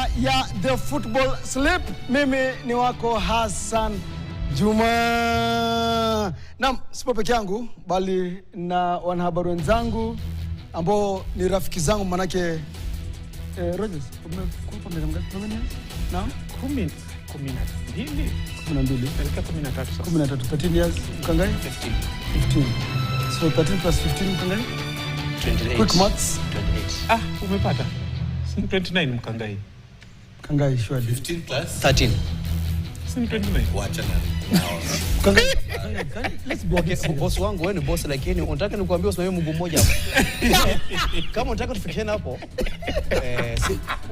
makala ya The Football Slip. Mimi ni wako Hassan Juma. Naam, sipo peke yangu bali na wanahabari wenzangu ambao ni rafiki zangu manake Rogers, umekuwa miaka mingapi? Naam, 12. 13 years. Mkangai 15. So 13 plus 15 Mkangai 28. Quick maths 28. Umepata 29 Mkangai. Mkangai shwari 15 plus 13. 29. Wacha na. Mkangai let's go. Okay, boss wangu wewe ni boss lakini unataka nikuambie usimame mguu mmoja hapo. Kama unataka tufikishane hapo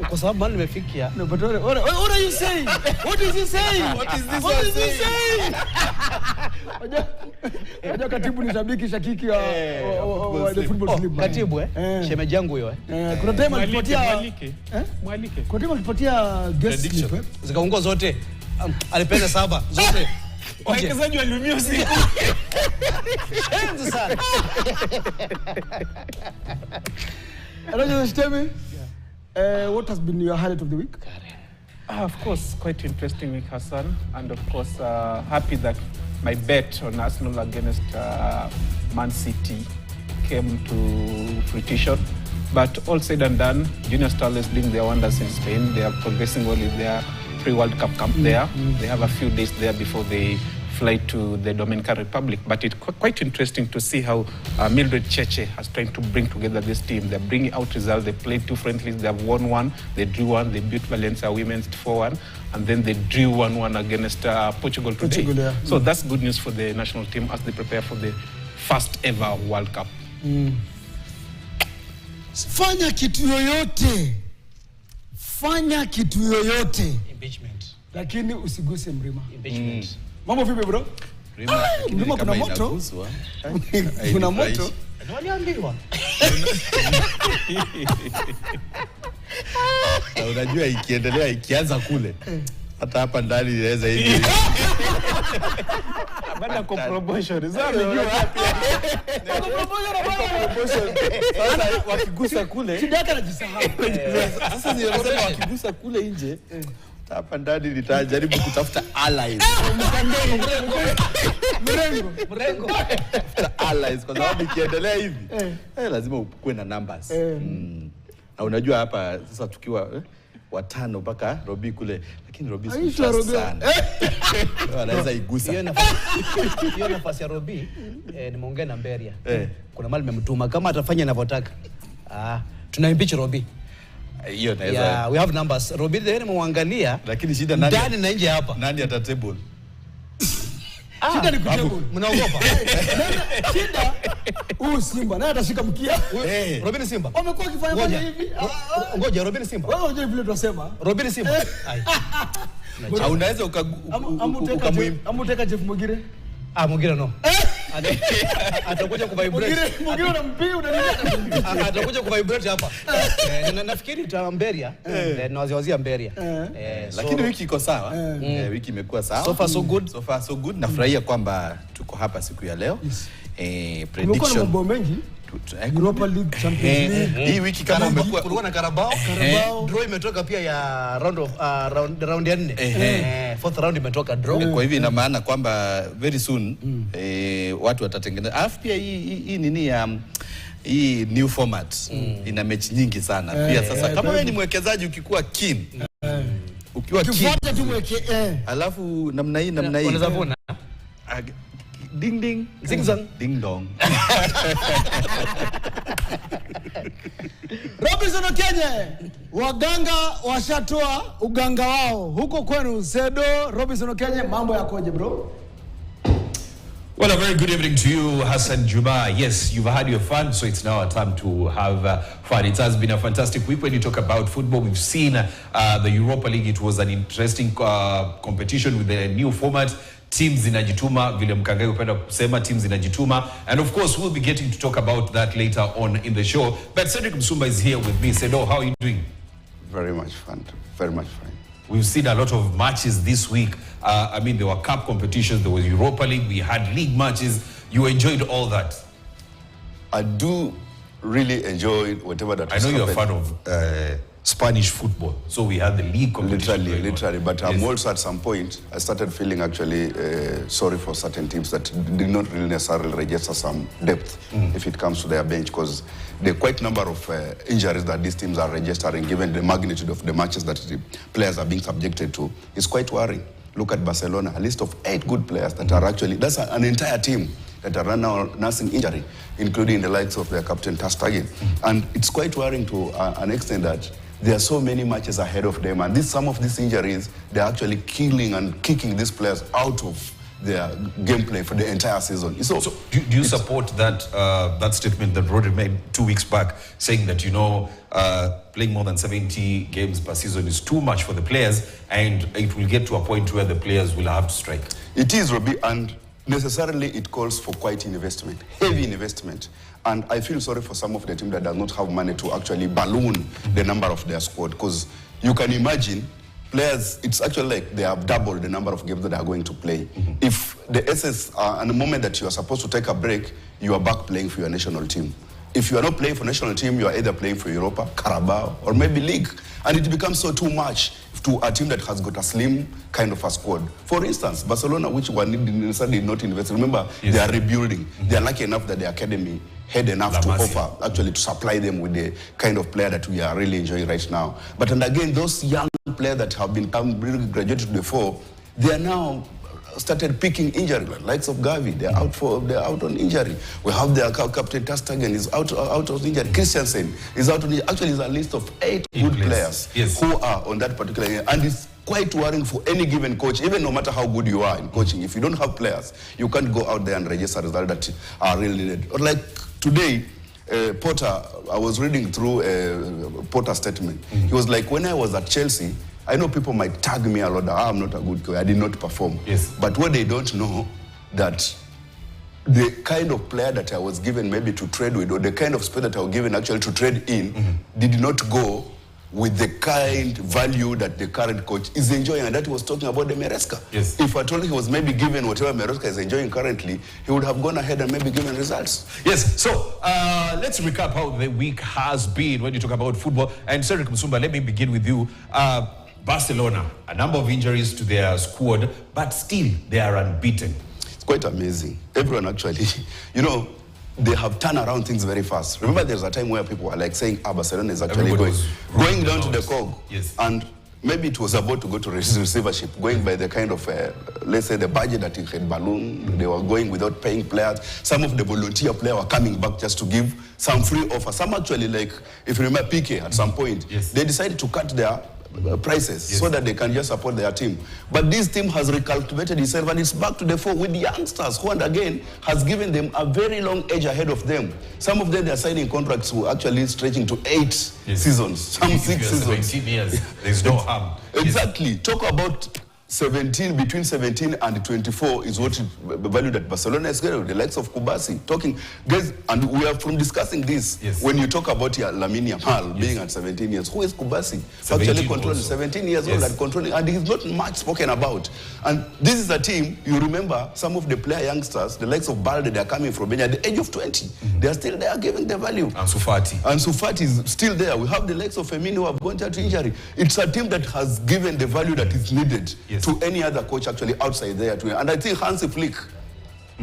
kwa sababu mali nimefikia. No, but what are you saying? What is he saying? What is this one saying? Unajua katibu ni shabiki shakiki wa The Football Slip. Katibu shemeji yangu huyo kuna time alipotia Mwalike. kuna time alipotia guest slip zikaungua zote. Alipenda 7 zote. Wachezaji waliumia usiku. Enzi sana. Rogers, tell me, what has been your highlight of the week? Of course, quite interesting week, Hassan. And of course, happy that my bet on Arsenal against Man City came to fruition. But all said and done, Junior Stars is doing their wonders in Spain. They are progressing well in their pre-World Cup camp there. They have a few days there before they fly to the Dominican Republic. But it's quite interesting to see how Mildred Cheche has tried to bring together this team. They're bringing out results. They played 2 friendlies. They have won 1. They drew 1. They beat Valencia Women's 4-1. And then they drew 1-1 against Portugal today. Portugal, yeah. So that's good news for the national team as they prepare for the first ever World Cup. Fanya kitu yoyote. Fanya kitu yoyote. Impeachment. Lakini usiguse Mrima. Impeachment. Mambo vipi bro? Mrima kuna moto. Kuna moto. Waliambiwa. Na unajua ikiendelea ikianza kule hata hapa ndani inaweza hivi. Baada kwa promotion. Sasa unajua Promotion. Sasa wakigusa kule. Shida yake anajisahau. Sasa nilisema wakigusa kule nje. Hapa ndani nitajaribu kutafuta allies. Mrengo. Allies kwa sababu ikiendelea hivi lazima ukue na numbers. Na unajua hapa sasa tukiwa 5 mpaka Robi kule, lakini Robi si sana. Anaweza igusa. Hiyo nafasi ya Robi nimeongea na Mberia. Kuna mali nimemtuma kama atafanya anavyotaka. Tuna impeach Robi. Hiyo naweza. Yeah, we have numbers. Robi ndio nimemwangalia. Lakini shida nani? Ndani na nje hapa. Nani ata table? Shida ni kutable. Mnaogopa? Shida Simba naye atashika mkia. Robi ni Simba. Wamekuwa wakifanya hivi. Ngoja Robi ni Simba. Wewe unajua vile tunasema. Robi ni Simba. Au unaweza amuteka Jeff Mugire. Mwingine no. Atakuja kuvibrate. Mugire unampiga unanilia. Atakuja kuvibrate hapa. Nafikiri tutamberia na waziwazia Mberia. Lakini wiki iko sawa. Wiki imekuwa sawa. So far so good. So far so good. Nafurahia kwamba tuko hapa siku ya leo. Prediction. Kuna mambo mengi. Europa League, Champions League. Hii wiki kama umekuwa kulikuwa na Carabao. Draw imetoka pia ya round ya 4. Fourth round imetoka draw. Kwa hivyo ina maana kwamba very soon watu watatengeneza. Alafu pia hii nini ya hii new format ina mechi nyingi sana. Pia sasa kama wewe ni mwekezaji ukikuwa keen. Ukiwa keen. Tu mweke Alafu namna hii unaweza vuna. Ding ding zigzag ding dong. Robinson Okenye, waganga washatoa uganga wao huko kwenu Sedo. Robinson Okenye, mambo yakoje bro? Well, a very good evening to you, Hassan Juma. Yes, you've had your fun, so it's now our time to have fun. It has been a fantastic week when you talk about football. We've seen the Europa League. It was an interesting competition with the new format. Teams zinajituma, vile Mkangai upenda kusema, teams zinajituma. And of course, we'll be getting to talk about that later on in the show. But Cedric Msumba is here with me. Sedo, how are you doing? Very much fun, very much fun. We've seen a lot of matches this week. I mean, there were cup competitions, there was Europa League, we had league matches. You enjoyed all that? I do really enjoy whatever that I know you're a fan of Spanish football. So we had the league competition. Literally. But Yes. also at some point, I started feeling actually sorry for certain teams that did not really necessarily register some depth if it comes to their bench, because the quite number of injuries that these teams are registering, given the magnitude of the matches that the players are being subjected to, is quite worrying. Look at Barcelona, a list of 8 good players that are actually, that's an entire team that are now nursing injury, including the likes of their captain Ter Stegen. And it's quite worrying to an extent that there are so many matches ahead of them, and some of these injuries, they're actually killing and kicking these players out of their gameplay for the entire season. So do you support that statement that Rodri made 2 weeks back, saying that, you know, playing more than 70 games per season is too much for the players, and it will get to a point where the players will have to strike? It is, Robbie, and necessarily it calls for quite investment, heavy investment. And I feel sorry for some of the team that does not have money to actually balloon the number of their squad, because you can imagine players, it's actually like they have doubled the number of games that they are going to play. If the SS, at the moment that you are supposed to take a break, you are back playing for your national team. If you are not playing for national team, you are either playing for Europa, Carabao, or maybe League. And it becomes so too much to a team that has got a slim kind of a squad. For instance, Barcelona, which one necessarily not invest. Remember, Yes. they are rebuilding. They are lucky enough that the academy had enough to offer, actually to supply them with the kind of player that we are really enjoying right now. But and again, those young players that have been graduated before, they are now started picking injury, like likes of Gavi. They're out on injury. We have their captain Ter Stegen is out of injury. Christensen is out on injury. Actually, it's a list of 8 good players who are on that particular area, and it's quite worrying for any given coach, even no matter how good you are in coaching. If you don't have players, you can't go out there and register results that are really needed. Or like today, Potter, I was reading through Potter's statement. He was like, when I was at Chelsea, I know people might tag me a lot, I'm not a good coach, I did not perform. Yes. But what they don't know, that the kind of player that I was given maybe to trade with, or the kind of space that I was given actually to trade in, did not go with the kind value that the current coach is enjoying. And that he was talking about the Maresca. Yes. If at all he was maybe given whatever Maresca is enjoying currently, he would have gone ahead and maybe given results. Yes, so let's recap how the week has been when you talk about football. And Cedric Musumba, let me begin with you. Barcelona, a number of injuries to their squad, but still they are unbeaten. It's quite amazing. Everyone actually, you know, they have turned around things very fast. Remember, there's a time where people were like saying, Barcelona is actually going down to the cog. Yes. And maybe it was about to go to receivership, going by the kind of, let's say, the budget that it had ballooned. They were going without paying players. Some of the volunteer players were coming back just to give some free offer. Some actually, like, if you remember Piqué at some point, they decided to cut their prices so that they can just support their team. But this team has recalculated itself and it's back to the fore with the youngsters, who and again has given them a very long edge ahead of them. Some of them, they are signing contracts who are actually stretching to 8 seasons, some 6 seasons. 17 years, there's no harm. Exactly. Talk about 17, between 17 and 24 is what value that Barcelona is getting, the likes of Kubasi. Talking, guys, and we are from discussing this. When you talk about Lamine Yamal being at 17 years, who is Kubasi? Actually controlling 17 years old and controlling, and he's not much spoken about. And this is a team, you remember, some of the player youngsters, the likes of Balde, they are coming from Benja at the age of 20. They are still there giving the value. And Sufati is still there. We have the likes of Firmino who have gone to injury. It's a team that has given the value that is needed to any other coach actually outside there. And I think Hansi Flick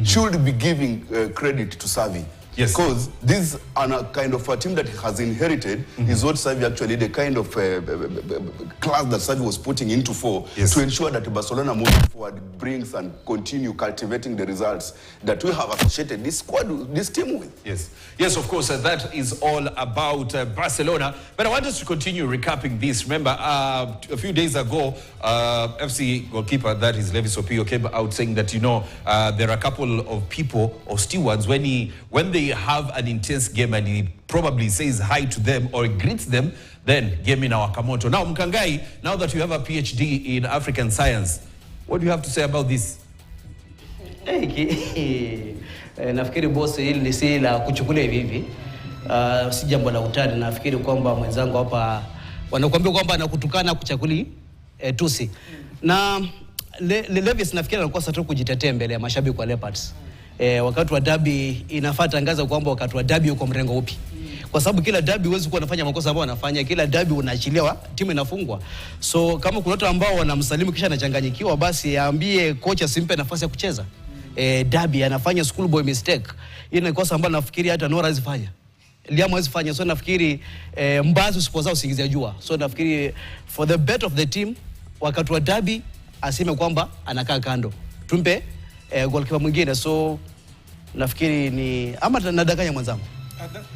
should be giving credit to Xavi. Because this is a kind of a team that he has inherited is what Xavi actually, the kind of class that Xavi was putting into to ensure that Barcelona moving forward brings and continue cultivating the results that we have associated this squad, this team with. Yes, of course, that is all about Barcelona. But I want us to continue recapping this. Remember, a few days ago, FC goalkeeper, that is Levis Opio, came out saying that, you know, there are a couple of people or stewards, when they have an intense game and he probably says hi to them or greets them, then game in our Wakamoto. Now, Mkangai, now that you have a PhD in African science, what do you have to say about this? Nafikiri boss, hili si la kuchukulia hivi. Si jambo la utani. Nafikiri kwamba mwenzangu hapa wanakuambia kwamba anakutukana kuchakuli tusi. Na Levis nafikiri anakosa tu kujitetea mbele ya mashabiki wa Leopards. Wakati wa derby inafaa tangaza kwamba wakati wa derby uko mrengo upi. Kwa kwa sababu kila derby huwezi kuwa unafanya makosa ambayo wanafanya. Kila derby unaachiliwa, timu inafungwa. So kama kuna watu ambao wanamsalimu kisha anachanganyikiwa, basi aambie kocha asimpe nafasi ya kucheza. Derby anafanya schoolboy mistake. Hii ni kosa ambalo nafikiri hata Nora hazifanya, Liam hazifanya. So nafikiri Mbazi usipozao usingizia jua. So nafikiri for the bet of the team, wakati wa derby aseme kwamba anakaa kando, tumpe goalkeeper mwingine. So nafikiri ni ama nadanganya mwanzangu.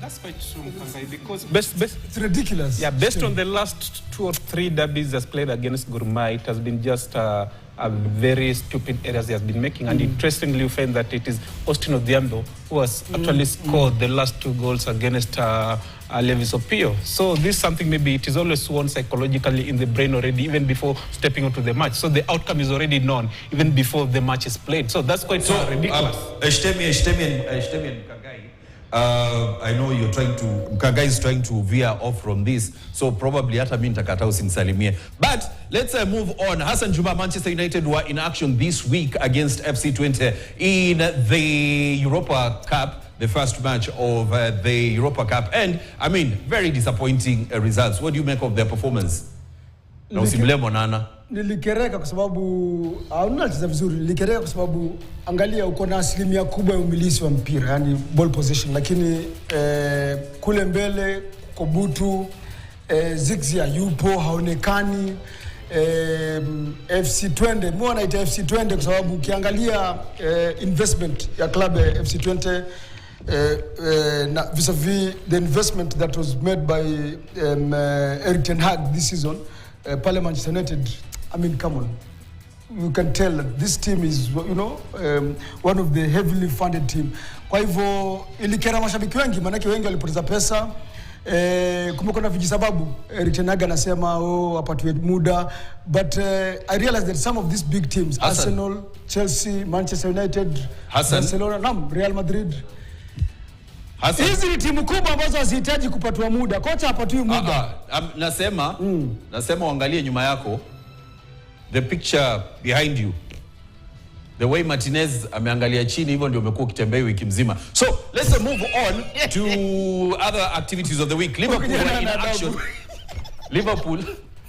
That's quite true, Mkangai, because It's ridiculous. Yeah, based on the last 2 or 3 derbies that's played against Gor Mahia, it has been just a very stupid errors he has been making. And interestingly, you find that it is Austin Odhiambo who has actually scored the last 2 goals against Levis Opio. So this is something, maybe it is always won psychologically in the brain already, even before stepping into the match. So the outcome is already known even before the match is played. So that's quite ridiculous. Eshtemi and Mkangai. I know you're trying to, Mkangai is trying to veer off from this, so probably hata mimi nitakata usinisalimie. But let's move on. Hassan Juma, Manchester United were in action this week against FC Twente in the Europa Cup, the first match of the Europa Cup, and I mean, very disappointing results. What do you make of their performance? Na usimlemo Nana. Nilikereka kwa sababu unacheza vizuri. Nilikereka kwa sababu angalia uko na asilimia kubwa ya umilisi wa mpira, yani ball possession, lakini kule mbele Kobutu, Zigzia yupo haonekani. FC Twente, mimi naita FC Twente kwa sababu ukiangalia investment ya club FC Twente na vis-a-vis the investment that was made by Erik ten Hag this season, pale Manchester United, I mean, come on. You can tell that this team is, you know, one of the heavily funded team. Kwa hivyo ilikera mashabiki wengi, manake wengi walipoteza pesa. Kumekuwa na vijisababu. Erik ten Hag anasema apatiwe muda, but I realized that some of these big teams, Arsenal, Chelsea, Manchester United, Barcelona, Real Madrid, hizi ni timu kubwa ambazo hazihitaji kupatiwa muda. Kocha hapatiwi muda. Nasema uangalie nyuma yako, the picture behind you, the way Martinez ameangalia chini, hivyo ndio umekuwa ukitembea wiki mzima. So let's move on to other activities of the week. Liverpool were in action.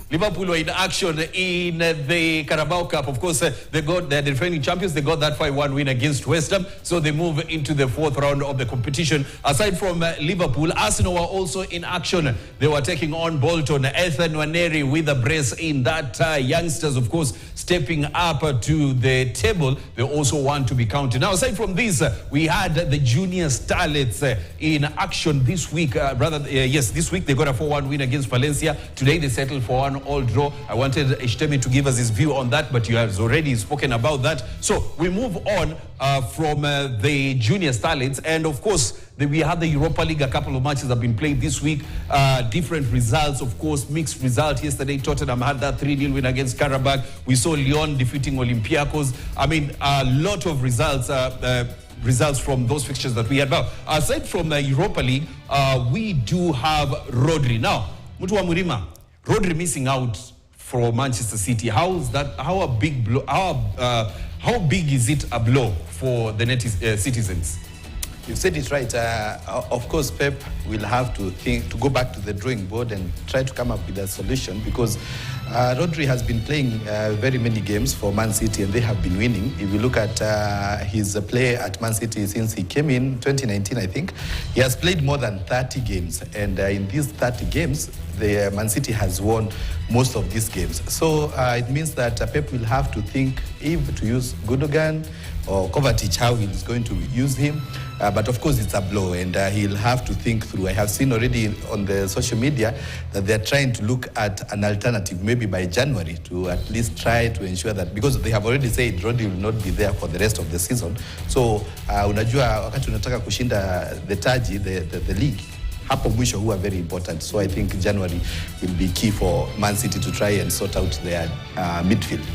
Liverpool were in action in the Carabao Cup. Of course, they're the defending champions. They got that 5-1 win against West Ham. So they move into the 4th round of the competition. Aside from Liverpool, Arsenal were also in action. They were taking on Bolton. Ethan Nwaneri with a brace in that. Youngsters, of course, stepping up to the table. They also want to be counted. Now, aside from this, we had the junior starlets in action this week. This week they got a 4-1 win against Valencia. Today they settled for an all draw. I wanted Eshtemi to give us his view on that, but you have already spoken about that. So we move on from the junior starlets, and of course we had the Europa League. A couple of matches have been played this week. Different results, of course, mixed result. Yesterday Tottenham had that 3-0 win against Karabakh. We saw Lyon defeating Olympiacos. I mean, a lot of results from those fixtures that we had. Now, aside from the Europa League, we do have Rodri. Now, Mutu wa Murima, Rodri missing out for Manchester City. How is that? How big is it a blow for the native citizens? You said it right. Of course, Pep will have to go back to the drawing board and try to come up with a solution, because Rodri has been playing very many games for Man City and they have been winning. If you look at his play at Man City since he came in 2019, I think, he has played more than 30 games. And in these 30 games, the Man City has won most of these games. So it means that Pep will have to think if to use Gundogan or Kovacic, how he's going to use him. But of course, it's a blow, and he'll have to think through. I have seen already on the social media that they're trying to look at an alternative, maybe by January, to at least try to ensure that, because they have already said Rodri will not be there for the rest of the season. So, unajua wakati unataka kushinda the taji, the league, hapo mwisho huwa very important. So I think January will be key for Man City to try and sort out their midfield.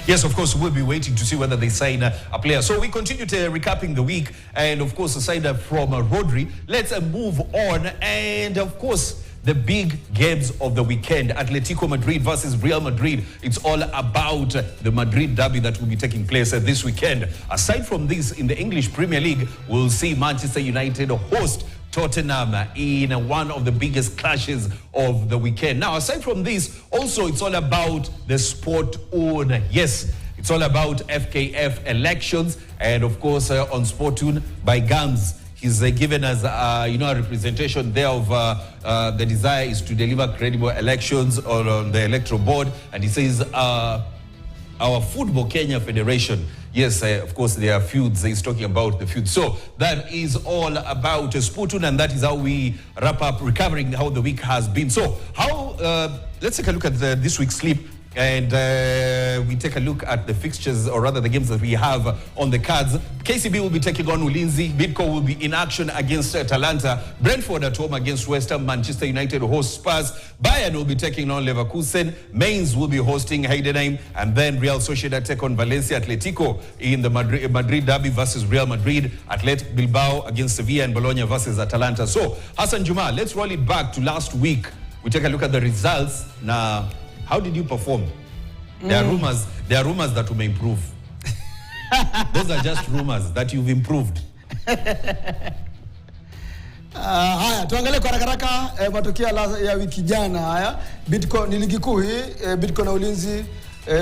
Yes, of course, we'll be waiting to see whether they sign a player. So we continue to recapping the week, and of course, aside from Rodri, let's move on. And of course, the big games of the weekend: Atletico Madrid versus Real Madrid. It's all about the Madrid derby that will be taking place this weekend. Aside from this, in the English Premier League, we'll see Manchester United host Tottenham in one of the biggest clashes of the weekend. Now, aside from this, also it's all about the sport owner. Yes, it's all about FKF elections, and of course on Sportoon by Gams. He's given us, a representation there of the desire is to deliver credible elections on the electoral board, and he says our Football Kenya Federation. Yes, of course, there are feuds. He's talking about the feuds. So that is all about Sportoon, and that is how we wrap up recovering how the week has been. So let's take a look at this week's sleep, and we take a look at the fixtures, or rather the games that we have on the cards. KCB will be taking on Ulinzi. Bidco will be in action against Atalanta. Brentford at home against West Ham. Manchester United host Spurs. Bayern will be taking on Leverkusen. Mainz will be hosting Heidenheim. And then Real Sociedad take on Valencia. Atletico in the Madrid derby versus Real Madrid. Athletic Bilbao against Sevilla, and Bologna versus Atalanta. So, Hassan Juma, let's roll it back to last week. We take a look at the results. Now, how did you perform? There are rumors that you may improve. Those are just rumors that you've improved. Haya, tuangalie kwa haraka matokeo ya wiki jana. Haya, Bidco ni ligi kuu hii, Bidco na Ulinzi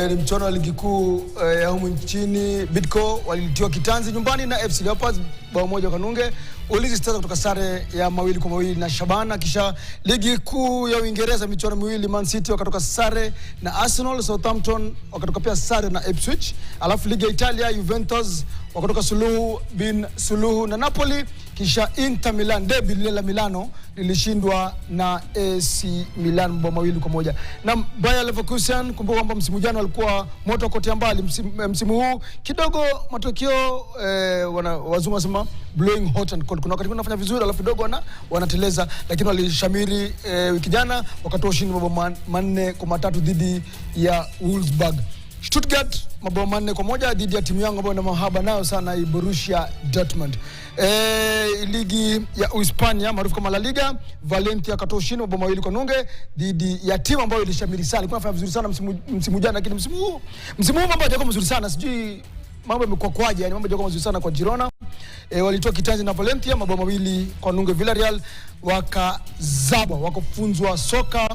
ni mchuano wa ligi kuu ya humu nchini. Bidco walitiwa kitanzi nyumbani na FC Leopards bao moja kwa nunge. Ulinzi Stars kutoka sare ya 2-2 na Shabana. Kisha ligi kuu ya Uingereza michuano miwili, Man City wakatoka sare na Arsenal, Southampton wakatoka pia sare na Ipswich. Alafu ligi ya Italia, Juventus wakatoka suluhu na Napoli. Kisha Inter Milan, derby la Milano lilishindwa na AC Milan bao 2-1. Na Bayer Leverkusen, kumbuka kwamba msimu jana walikuwa moto kote mbali. Msimu huu kidogo matokeo wazungu wasema blowing hot and cold. Kuna wakati wanafanya vizuri alafu kidogo wanateleza, lakini walishamiri wiki jana wakatoa ushindi mabao 4-3 dhidi ya Wolfsburg. Stuttgart mabao 4-1 dhidi ya timu yangu ambayo na mahaba nayo sana, Borussia Dortmund. Ligi ya Uhispania maarufu kama La Liga, Valencia katoa ushindi mabao 2-0 dhidi ya timu ambayo ilishamiri sana. Ilikuwa inafanya vizuri sana msimu jana, lakini msimu huu mambo hayajakuwa mazuri sana. Sijui mambo yamekuwa kwaje, yani mambo hayajakuwa mazuri sana kwa Girona. Walitoa kitanzi na Valencia mabao 2-0. Villarreal wakafunzwa soka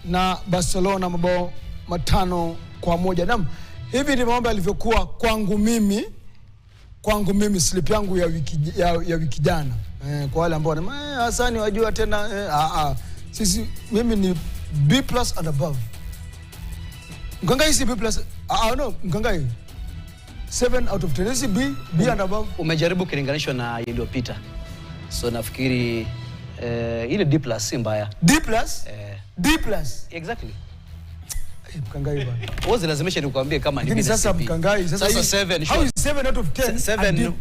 na Barcelona mabao 5-1. Naam, hivi ni mambo yalivyokuwa kwangu mimi slip yangu ya wiki jana. Kwa wale ambao Hassan wajua tena mimi ni B+ and above. Mkangai si B+, no, Mkangai 7 out of 10. Is B and above. Umejaribu kilinganisho na iliyopita. So nafikiri ile D+ si mbaya. D+? D+. Exactly. Mkangai bwana. Wozi lazimisha nikuambie kama ni. Lakini sasa Mkangai sasa 7. How is 7 out of 10? 7.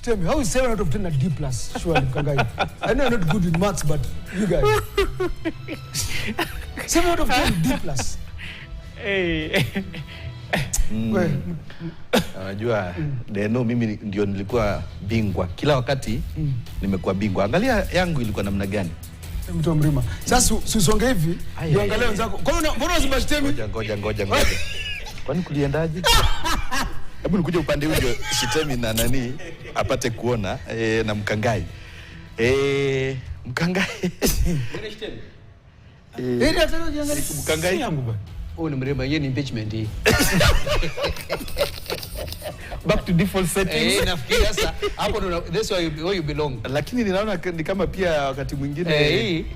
Tell me, how is 7 out of 10 a D+? Sure, Mkangai. I know I'm not good in maths, but you guys. 7 out of 10 D+. Hey. Unajua Deno, mimi ndio nilikuwa bingwa. Kila wakati nimekuwa bingwa. Angalia yangu ilikuwa namna gani. Mtu mrima. Sasa usonge hivi, uangalie wenzako. Mbona unasibashtemi? Ngoja. Kwani kuliendaje? Hebu nikuje upande huu ndio Shitemi na nani apate kuona na Mkangai. Mkangai. Mbona Shitemi? Hata unaangalia Mkangai yangu bwana. Ni mrema, yeye ni impeachment hii. Back to default settings. Nafikiri sasa hapo ndo that's where you belong. Lakini ninaona ni kama pia wakati mwingine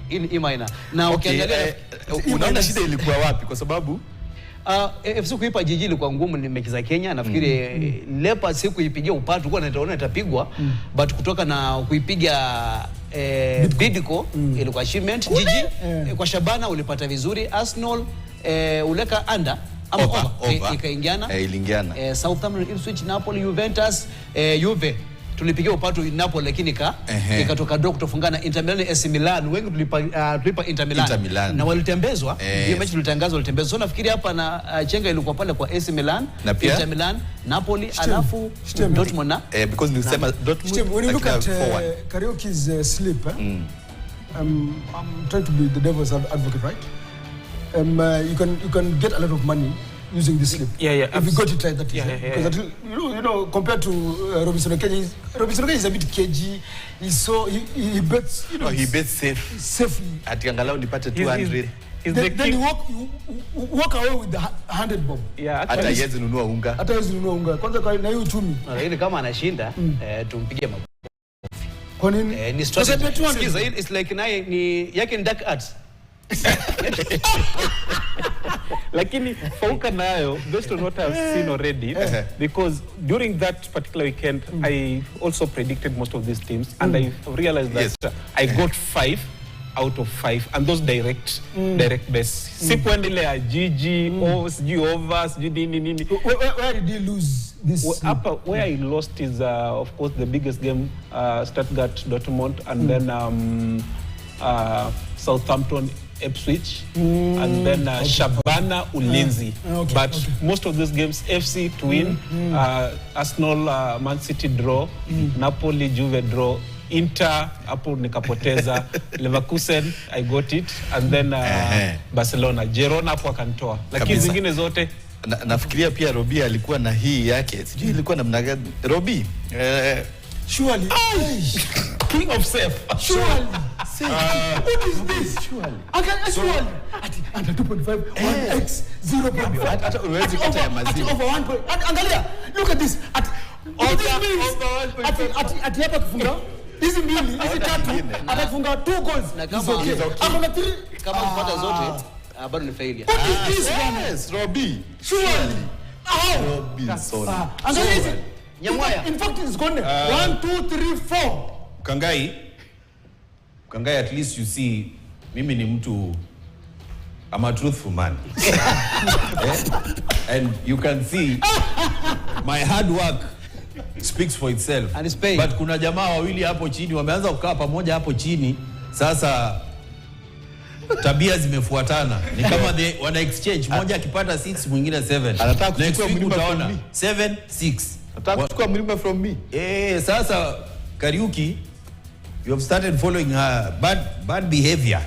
hii minor. Na ukiangalia unaona shida ilikuwa wapi, kwa sababu FC kuipa jiji ilikuwa ngumu, ni mechi za Kenya. Nafikiri Leopards siku kuipigia upatu tulikuwa tunaona itapigwa, but kutoka na kuipiga Bidco ilikuwa achievement. Jiji kwa Shabana ulipata vizuri. Arsenal uleka under ama over ikaingiana, ilingiana. Southampton, Ipswich, Napoli, Juventus, Juve tulipigia upatu Napoli, lakini ikatoka draw kutofungana. Inter Milan, AC Milan wengi tulipa Inter Milan na walitembezwa. Hiyo mechi tulitangazwa walitembezwa. So nafikiri hapa na chenga ilikuwa pale kwa AC Milan, Inter Milan, Napoli, alafu Dortmund na because nilisema Dortmund. When you look at Karaoke's slip, I'm trying to be the devil's advocate, right? You can get a lot of money using this slip. Yeah, If we got it right, that is. Yeah. Because you know, compared to Robinson Okeny, Robinson Okeny is a bit cagey. He's so he bets. You know, he bets safe. Safely. Ati angalau nipate 200. Then you walk away with the 100 bob. Yeah, Hata actually, yezi nunua unga. Hata hizo nunua unga. Kwanza kwa na hiyo uchumi. Lakini kama anashinda tumpige makofi. Kwa nini? Ni strategy. Sikiza, it's like ni yake ni dark arts. lakini Fauka nayo, based on what I've seen already, because during that particular weekend, I also predicted most of these teams, and I realized that I got 5 out of 5, and those direct bets. Sikuendele ya GG, overs, nini. Where did he lose this? Where I lost is, of course, the biggest game, Stuttgart, Dortmund, and then Southampton, Ipswich, and then Shabana, Ulinzi. But most of these games, FC to win, Arsenal, Man City draw, Napoli, Juve draw, Inter, hapo nikapoteza, Leverkusen, I got it, and then Barcelona, Girona hapo akanitoa. Lakini zingine zote nafikiria pia Robi alikuwa na hii yake. Sijui ilikuwa namna gani. Robi, surely. king of safe. Surely. What is this? Surely. Surely. Under 2.5, 1x, 0.5. hata unawezi kata ya maziwa. Over 1. Angalia, look at this. At hapa kufunga hizi mbili, hizi tatu, atafunga 2 goals. Na kama Akona 3. Kama kupata zote bado ni failure. What is this? Yes, Robi. Surely. Robi, sorry. Angalia hizi. Nyamwaya. In fact, it's gone. 1, 2, 3, 4. Kangai, at least you see, mimi ni mtu, I'm a truthful man. And you can see my hard work speaks for itself. And it's paid. But kuna jamaa wawili hapo chini wameanza kukaa pamoja hapo chini. Sasa tabia zimefuatana. Ni kama wana exchange, mmoja akipata 6 mwingine 7. Anataka kuchukua mlima utaona from me. 7 6. Nataka kuchukua mlima from me. Sasa Kariuki, you have started following her bad behavior.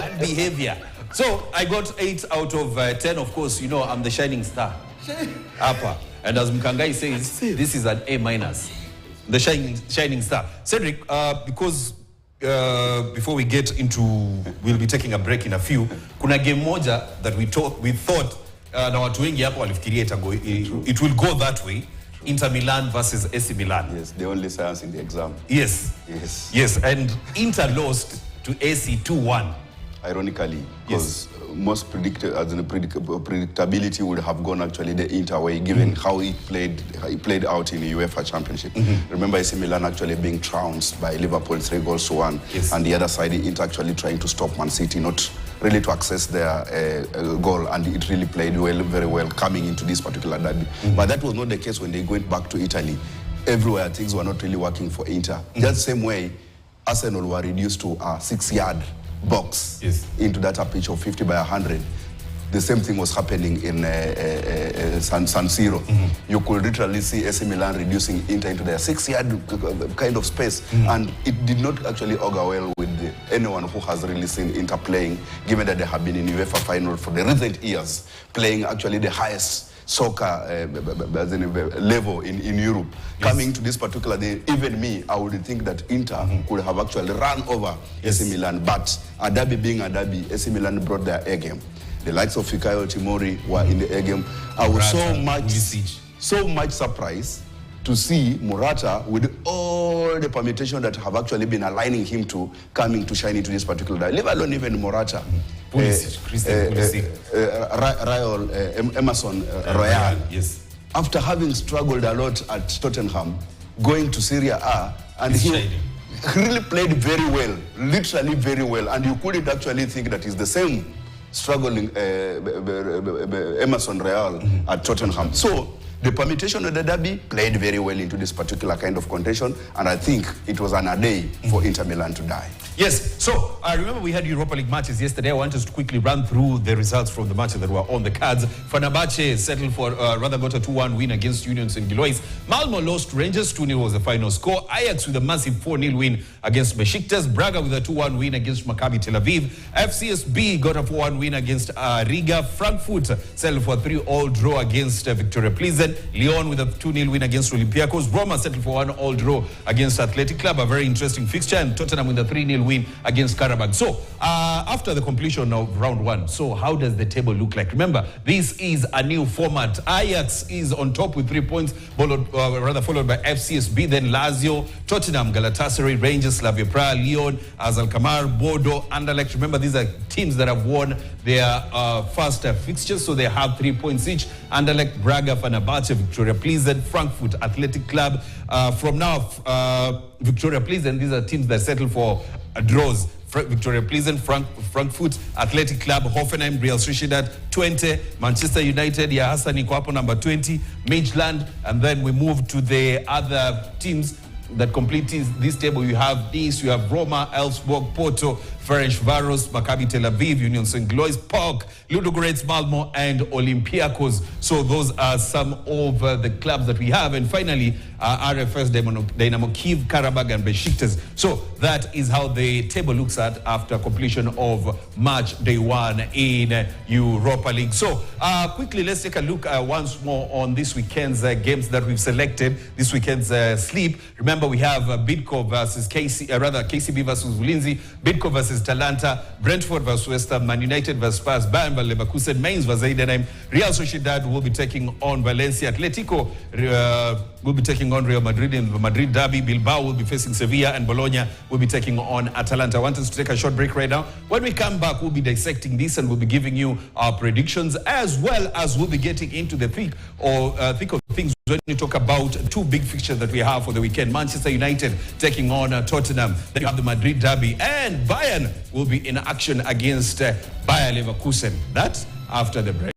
Bad behavior. So I got 8 out of 10. Of course, you know I'm the shining star. Upper. And as Mkangai says, this is an A-. The shining star. Cedric, because before we get into, we'll be taking a break in a few. Kuna game moja that we thought na watu wengi hapo walifikiria it will go that way. Inter Milan versus AC Milan. Yes, the only science in the exam. Yes. And Inter lost to AC 2-1. Ironically, because most predictability would have gone actually the Inter way, given how it played out in the UEFA Championship. Remember AC Milan actually being trounced by Liverpool 3-1, and the other side, Inter actually trying to stop Man City, not really to access their goal, and it really played very well coming into this particular derby. But that was not the case when they went back to Italy. Everywhere things were not really working for Inter. Just the same way, Arsenal were reduced to a 6-yard box into that pitch of 50 by 100. The same thing was happening in San Siro. You could literally see AC Milan reducing Inter into their 6-yard kind of space, and it did not actually augur well with anyone who has really seen Inter playing, given that they have been in UEFA final for the recent years, playing actually the highest soccer level in Europe. Coming to this particular day, even me, I would think that Inter could have actually run over AC Milan, but a derby being a derby, AC Milan brought their A game. The likes of Fikayo Tomori were in the A game. I was so much surprised to see Morata, with all the permutation that have actually been aligning him to coming to shine into this particular day. Leave alone even Morata. Emerson Royal. Yes. After having struggled a lot at Tottenham, going to Serie A, and he really played very well, literally very well, and you couldn't actually think that he's the same struggling Emerson Royal at Tottenham. So the permutation of the derby played very well into this particular kind of contention, and I think it was an a day for Inter Milan to die. Yes, so remember we had Europa League matches yesterday. I want us to quickly run through the results from the matches that were on the cards. Fenerbahce settled for, rather got a 2-1 win against Union Saint-Gilloise. Malmo lost to Rangers, 2-0 was the final score. Ajax with a massive 4-0 win against Besiktas. Braga with a 2-1 win against Maccabi Tel Aviv. FCSB got a 4-1 win against Riga. Frankfurt settled for a 3-all draw against Victoria Pleasant. Lyon with a 2-0 win against Olympiacos. Roma settled for 1-all draw against Athletic Club, a very interesting fixture. And Tottenham with a 3-0 win against Karabakh. So, after the completion of round 1, so how does the table look like? Remember, this is a new format. Ajax is on top with 3 points, followed by FCSB, then Lazio, Tottenham, Galatasaray, Rangers, Slavia Prague, Lyon, AZ Alkmaar, Bodo, Anderlecht. Remember, these are teams that have won their first fixtures, so they have 3 points each. Anderlecht, Braga, Fenerbahce, Victoria Pleasant, Frankfurt, Athletic Club. From now, Victoria Pleasant, these are teams that settle for draws. Victoria Pleasant, Frankfurt, Athletic Club, Hoffenheim, Real Sociedad, 20, Manchester United, Hassan iko hapo number 20, Midtjylland, and then we move to the other teams that complete this table. You have Nice, you have Roma, Elfsborg, Porto, Ferencvaros, Maccabi Tel Aviv, Union Saint-Gilloise, PAOK, Ludogorets, Malmo, and Olympiacos. So those are some of the clubs that we have. And finally, RFS, Dynamo Kyiv, Karabakh, and Besiktas. So that is how the table looks at after completion of match day 1 in Europa League. So quickly, let's take a look once more on this weekend's games that we've selected, this weekend's sleep. Remember, we have Bidco versus KCB versus Ulinzi, Bidco versus Talanta, Brentford versus West Ham, Man United versus Spurs, Bayern versus Leverkusen, Mainz versus Heidenheim, Real Sociedad will be taking on Valencia, Atletico will be taking on Real Madrid in the Madrid derby, Bilbao will be facing Sevilla, and Bologna will be taking on Atalanta. I want us to take a short break right now. When we come back, we'll be dissecting this and we'll be giving you our predictions, as well as we'll be getting into the thick of things when you talk about 2 big fixtures that we have for the weekend. Manchester United taking on Tottenham. Then you have the Madrid derby, and Bayern will be in action against Bayer Leverkusen. That after the break.